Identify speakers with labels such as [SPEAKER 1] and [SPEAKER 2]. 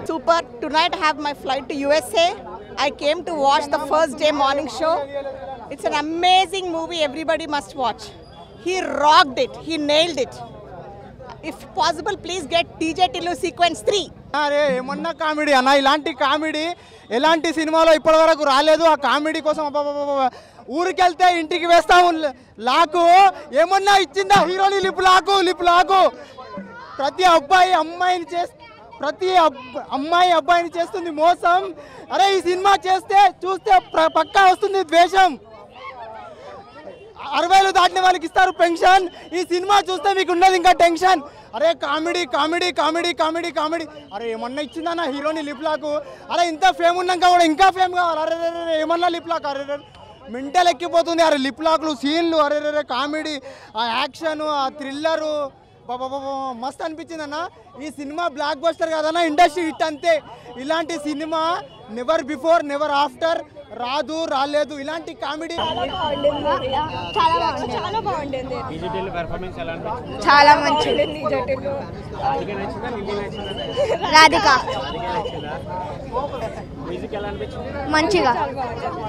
[SPEAKER 1] Super. Tonight I have my flight to USA. I came to watch the first day morning show. It's an amazing movie. Everybody must watch. He rocked it. He nailed it. If possible, please get DJ Tillu sequence 3.
[SPEAKER 2] అరే ఏమన్నా comedy అన్న, ఇలాంటి comedy ఎలాంటి సినిమాలో ఇప్పటి వరకు రాలేదు. ఆ కామెడీ కోసం ఊరికెళ్తే ఇంటికి వేస్తాము లాకు ఏమన్నా ఇచ్చిందా హీరోని లిప్ లాకు ప్రతి అమ్మాయి అబ్బాయిని చేస్తుంది మోసం. అరే ఈ సినిమా చూస్తే పక్కా వస్తుంది ద్వేషం. 60 దాటిన వాళ్ళకి ఇస్తారు పెన్షన్. ఈ సినిమా చూస్తే మీకు ఉన్నది ఇంకా టెన్షన్. అరే comedy comedy comedy comedy comedy. అరే ఏమన్నా ఇచ్చిందన్న హీరోని లిప్ లాకు. అరే ఇంత ఫేమ్ ఉన్నాక కూడా ఇంకా ఫేమ్ కావాలి. అరే ఏమన్నా లిప్ లాక్. అరే మెంటల్ ఎక్కిపోతుంది. అరే లిప్ లాక్లు సీన్లు అరే కామెడీ, ఆ యాక్షన్, ఆ థ్రిల్లరు మస్తు అనిపించింది అన్న. ఈ సినిమా బ్లాక్ బస్టర్ కాదన్న, ఇండస్ట్రీ హిట్ అంతే. ఇలాంటి cinema never before never after రాలేదు. ఇలాంటి కామెడీ
[SPEAKER 3] చాలా మంచిది. రాధిక మంచిగా